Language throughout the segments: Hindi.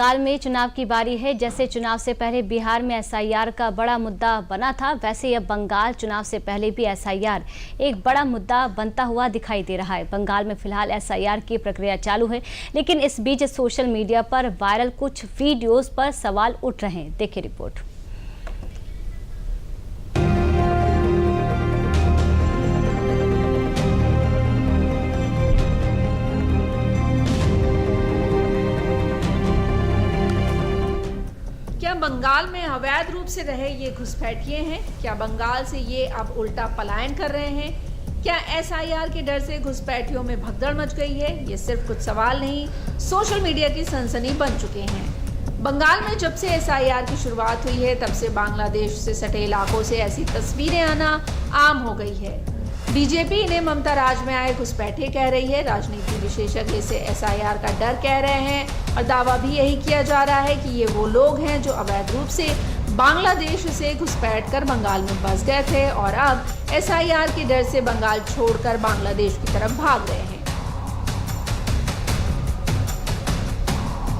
बंगाल में चुनाव की बारी है। जैसे चुनाव से पहले बिहार में एसआईआर का बड़ा मुद्दा बना था, वैसे अब बंगाल चुनाव से पहले भी एसआईआर एक बड़ा मुद्दा बनता हुआ दिखाई दे रहा है। बंगाल में फिलहाल एसआईआर की प्रक्रिया चालू है, लेकिन इस बीच सोशल मीडिया पर वायरल कुछ वीडियोज पर सवाल उठ रहे हैं। देखिए रिपोर्ट। क्या बंगाल में अवैध रूप से रहे ये घुसपैठिए हैं? क्या बंगाल से ये अब उल्टा पलायन कर रहे हैं? क्या एसआईआर के डर से घुसपैठियों में भगदड़ मच गई है? ये सिर्फ कुछ सवाल नहीं, सोशल मीडिया की सनसनी बन चुके हैं। बंगाल में जब से एसआईआर की शुरुआत हुई है, तब से बांग्लादेश से सटे इलाकों से ऐसी तस्वीरें आना आम हो गई है। बीजेपी इन्हें ममता राज में आए घुसपैठिए कह रही है, राजनीति विशेषज्ञ इसे एसआईआर का डर कह रहे हैं और दावा भी यही किया जा रहा है कि ये वो लोग हैं जो अवैध रूप से बांग्लादेश से घुसपैठ कर बंगाल में बस गए थे और अब एसआईआर के डर से बंगाल छोड़कर बांग्लादेश की तरफ भाग रहे हैं।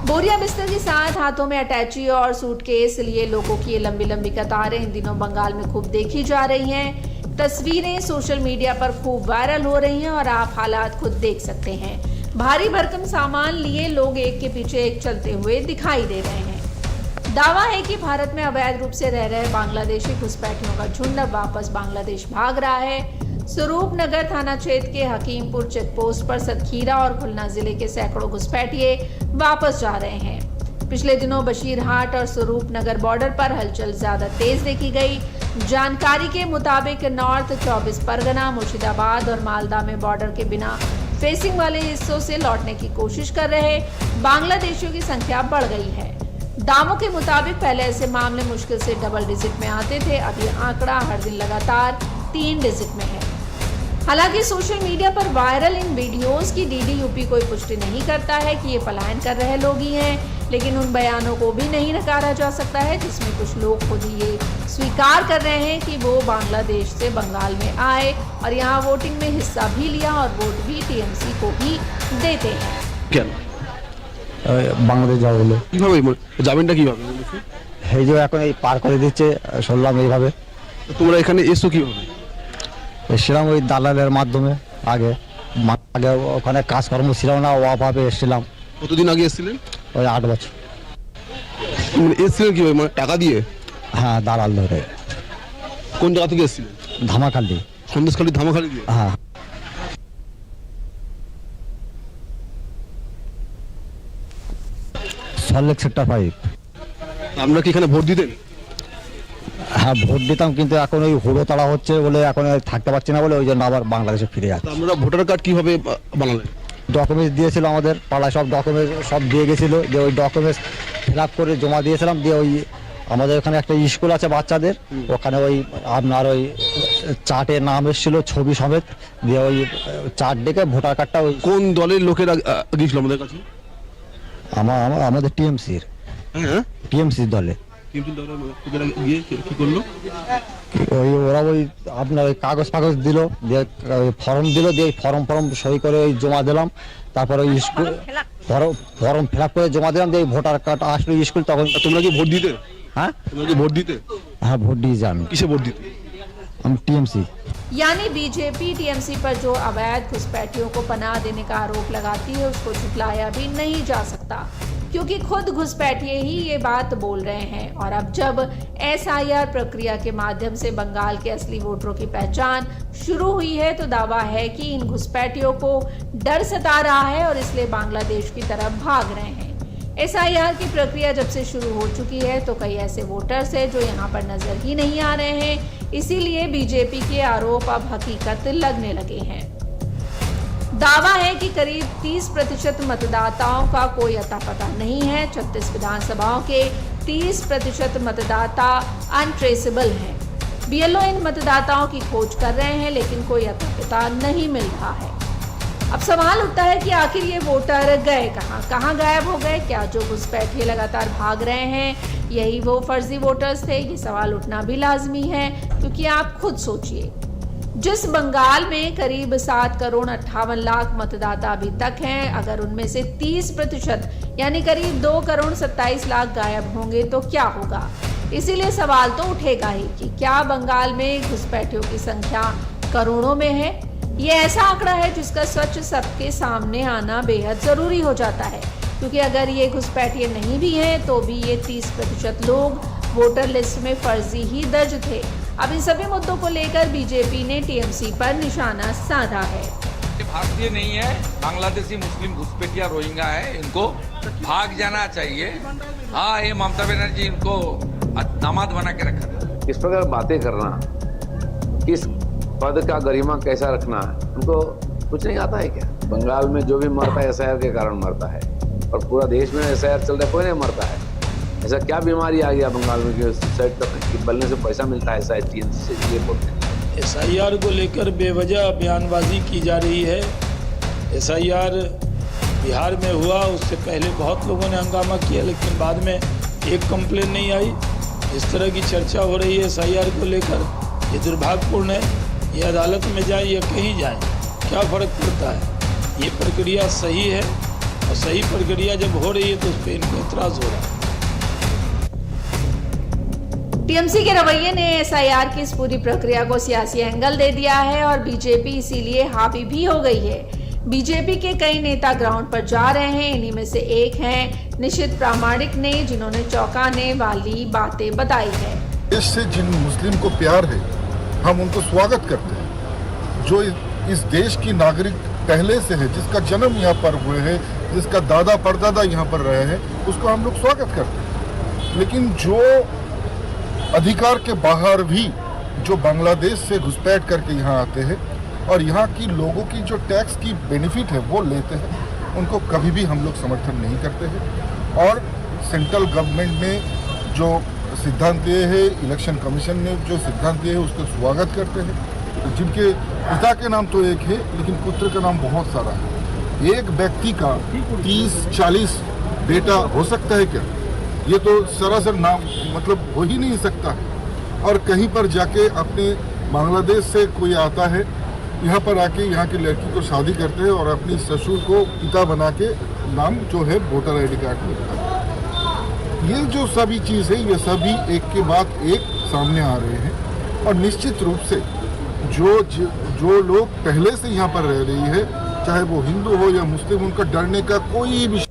बोरिया बिस्तर के साथ हाथों में अटैची और सूटकेस लिए लोगों की ये लंबी लंबी कतारें इन दिनों बंगाल में खूब देखी जा रही हैं। तस्वीरें सोशल मीडिया पर खूब वायरल हो रही हैं और आप हालात खुद देख सकते हैं। भारी भरकम सामान लिए लोग एक के पीछे एक चलते हुए दिखाई दे रहे हैं। दावा है कि भारत में अवैध रूप से रह रहे बांग्लादेशी घुसपैठियों का झुंड अब वापस बांग्लादेश भाग रहा है। स्वरूप नगर थाना क्षेत्र के हकीमपुर चेकपोस्ट पर सतखीरा और खुलना जिले के सैकड़ों घुसपैठिए वापस जा रहे हैं। पिछले दिनों बशीरहाट और स्वरूप नगर बॉर्डर पर हलचल ज्यादा तेज देखी गई। जानकारी के मुताबिक नॉर्थ 24 परगना, मुर्शिदाबाद और मालदा में बॉर्डर के बिना फेसिंग वाले हिस्सों से लौटने की कोशिश कर रहे बांग्लादेशियों की संख्या बढ़ गई है। दावों के मुताबिक पहले ऐसे मामले मुश्किल से डबल डिजिट में आते थे, अब ये आंकड़ा हर दिन लगातार 3 डिजिट में है। हालांकि सोशल मीडिया पर वायरल इन वीडियोस की डीडीयूपी कोई पुष्टि नहीं करता है कि ये पलायन कर रहे लोग ही हैं, लेकिन उन बयानों को भी नहीं नकारा जा सकता है जिसमें कुछ लोग खुद ही ये स्वीकार कर रहे हैं कि वो बांग्लादेश से बंगाल में आए और यहाँ वोटिंग में हिस्सा भी लिया और वोट भी टीएमसी को ही देते हैं। क्या বাংলাদেশ যাওয়া হলো কিভাবে যাবেনটা কিভাবে এই যে এখন এই পার করে দিচ্ছে শুনলাম এইভাবে। তোমরা এখানে এসো কিভাবে? এসেছিলাম ওই দালালের মাধ্যমে। আগে আগে ওখানে কাজকর্ম ছিল না, অভাবে এসেছিলাম। কতদিন আগে এসেছিলেন? ওই 8 বছর। এসেছিলেন কিভাবে, মানে টাকা দিয়ে? হ্যাঁ, দালাল ধরে। কোন জায়গা থেকে এসেছিলেন? ধামাখালি। সন্দেশখালী ধামাখালি দিয়ে? হ্যাঁ। সল্টলেক সেক্টর 5। আপনারা কি এখানে ভোট দিতেন? হ্যাঁ, ভোট দিতাম, কিন্তু এখন ওই হুড়োতাড়া হচ্ছে বলে এখন থাকতে পারছি না বলে ওই জন্য আবার বাংলাদেশে ফিরে যাচ্ছি। আপনারা ভোটার কার্ড কিভাবে বানালেন? ডকুমেন্টস দিয়েছিল আমাদের পাড়ায়, সব ডকুমেন্টস সব দিয়ে গেছিলো, যে ওই ডকুমেন্টস ফিল আপ করে জমা দিয়েছিলাম। দিয়ে ওই আমাদের ওখানে একটা স্কুল আছে বাচ্চাদের, ওখানে ওই আপনার ওই চার্টে নাম এসেছিল ছবি সমেত। দিয়ে ওই চার্ট ডেকে ভোটার কার্ডটা ওই কোন দলের লোকেরা গিয়েছিল আমাদের কাছে? আমাদের টিএমসির। হ্যাঁ, টিএমসির দলে। টিএমসি দলের লোকেরা গিয়ে কি করলো? ওই ওরা ওই আপনার ওই কাগজ দিল, দিয়ে ফর্ম দিল, দিয়ে ফর্ম সই করে ওই জমা দিলাম। তারপরে ওই স্কুল ফর্ম ফিল আপ করে জমা দিলাম, দিয়ে ভোটার কার্ড আসলো স্কুল। তখন তোমরা কি ভোট দিতে? হ্যাঁ, তোমরা কি ভোট দিতে? হ্যাঁ, ভোট দিয়েছি আমি। কিসে ভোট দিতে? हम टीएमसी। यानी बीजेपी टीएमसी पर जो अवैध घुसपैठियों को पनाह देने का आरोप लगाती है उसको झुठलाया भी नहीं जा सकता, क्योंकि खुद घुसपैठिए ही ये बात बोल रहे हैं। और अब जब एसआईआर प्रक्रिया के माध्यम से बंगाल के असली वोटरों की पहचान शुरू हुई है, तो दावा है कि इन घुसपैठियों को डर सता रहा है और इसलिए बांग्लादेश की तरफ भाग रहे हैं। एसआईआर की प्रक्रिया जब से शुरू हो चुकी है तो कई ऐसे वोटर्स हैं जो यहाँ पर नजर ही नहीं आ रहे हैं, इसीलिए बीजेपी के आरोप अब हकीकत लगने लगे हैं। दावा है कि करीब 30% मतदाताओं का कोई अता पता नहीं है। 36 विधानसभाओं के 30% मतदाता अनट्रेसेबल हैं। बीएलओ इन मतदाताओं की खोज कर रहे हैं, लेकिन कोई अता पता नहीं मिल रहा है। अब सवाल उठता है कि आखिर ये वोटर गए कहाँ गायब हो गए? क्या जो घुसपैठिए लगातार भाग रहे हैं यही वो फर्जी वोटर्स थे? ये सवाल उठना भी लाजमी है, क्योंकि आप खुद सोचिए, जिस बंगाल में करीब 7 करोड़ 58 लाख मतदाता अभी तक हैं, अगर उनमें से 30% यानी करीब 2 करोड़ 27 लाख गायब होंगे तो क्या होगा। इसीलिए सवाल तो उठेगा ही कि क्या बंगाल में घुसपैठियों की संख्या करोड़ों में है। ये ऐसा आंकड़ा है जिसका सच सबके सामने आना बेहद जरूरी हो जाता है, क्योंकि अगर ये घुसपैठिए नहीं भी हैं तो भी ये 30% लोग वोटर लिस्ट में फर्जी ही दर्ज थे। अब इन सभी मुद्दों को लेकर बीजेपी ने टीएमसी पर निशाना साधा है। भारतीय नहीं है, बांग्लादेशी मुस्लिम घुसपैठिया रोहिंग्या है, इनको भाग जाना चाहिए। हाँ, ये ममता बनर्जी इनको दामाद बना के रखा। इस प्रकार बातें करना, किस पद का गरिमा कैसा रखना है, उनको कुछ नहीं आता है क्या। बंगाल में जो भी मरता है एसआईआर के कारण मरता है, और पूरा देश में एसआईआर चल रहा है, कोई नहीं मरता है। ऐसा क्या बीमारी आ गया बंगाल में कि सुसाइड करने बलने से पैसा मिलता है टीएमसी से, ये बोलते हैं। एसआईआर को लेकर बेवजह बयानबाजी की जा रही है। एसआईआर बिहार में हुआ, उससे पहले बहुत लोगों ने हंगामा किया, लेकिन बाद में एक कंप्लेन नहीं आई। इस तरह की चर्चा हो रही है एसआईआर को लेकर, ये दुर्भाग्यपूर्ण है। ये अदालत में जाए या कहीं जाए, क्या फ़र्क पड़ता है। ये प्रक्रिया सही है, और सही प्रक्रिया जब हो रही है तो उस पर इनको एतराज़ हो रहा है। टीएमसी के रवैये ने एसआईआर की इस पूरी प्रक्रिया को सियासी एंगल दे दिया है और बीजेपी इसीलिए हावी भी हो गई है। बीजेपी के कई नेता ग्राउंड पर जा रहे हैं। इन्हीं में से एक हैं निशित प्रामाणिक ने, जिन्होंने चौंकाने वाली बातें बताई है। देश से जिन मुस्लिम को प्यार है, हम उनको स्वागत करते हैं। जो इस देश की नागरिक पहले से है, जिसका जन्म यहाँ पर हुए हैं, जिसका दादा परदादा यहाँ पर रहे हैं, उसको हम लोग स्वागत करते हैं। लेकिन जो अधिकार के बाहर भी जो बांग्लादेश से घुसपैठ करके यहाँ आते हैं और यहाँ की लोगों की जो टैक्स की बेनिफिट है वो लेते हैं, उनको कभी भी हम लोग समर्थन नहीं करते हैं। और सेंट्रल गवर्नमेंट ने जो सिद्धांत दिए हैं, इलेक्शन कमीशन ने जो सिद्धांत दिए हैं, उसका स्वागत करते हैं। जिनके पिता के नाम तो एक है, लेकिन पुत्र का नाम बहुत सारा है। एक व्यक्ति का 30-40 बेटा हो सकता है क्या? ये तो सरासर नाम मतलब हो ही नहीं सकता है। और कहीं पर जाके अपने बांग्लादेश से कोई आता है, यहाँ पर आके यहाँ की लड़की को शादी करते हैं और अपनी ससुर को पिता बना के नाम जो है वोटर आईडी कार्ड में लिखा है। ये जो सभी चीज़ है, ये सभी एक के बाद एक सामने आ रहे हैं। और निश्चित रूप से जो लोग पहले से यहाँ पर रह रही है, चाहे वो हिंदू हो या मुस्लिम, उनका डरने का कोई भी।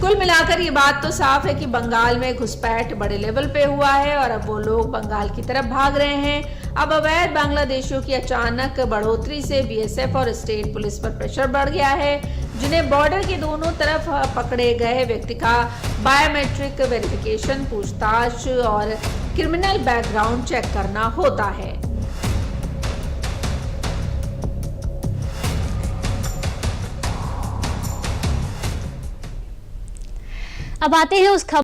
कुल मिलाकर ये बात तो साफ है कि बंगाल में घुसपैठ बड़े लेवल पे हुआ है और अब वो लोग बंगाल की तरफ भाग रहे हैं। अब अवैध बांग्लादेशियों की अचानक बढ़ोतरी से बीएसएफ और स्टेट पुलिस पर प्रेशर बढ़ गया है, जिन्हें बॉर्डर के दोनों तरफ पकड़े गए व्यक्ति का बायोमेट्रिक वेरिफिकेशन, पूछताछ और क्रिमिनल बैकग्राउंड चेक करना होता है। अब आते हैं उस खबर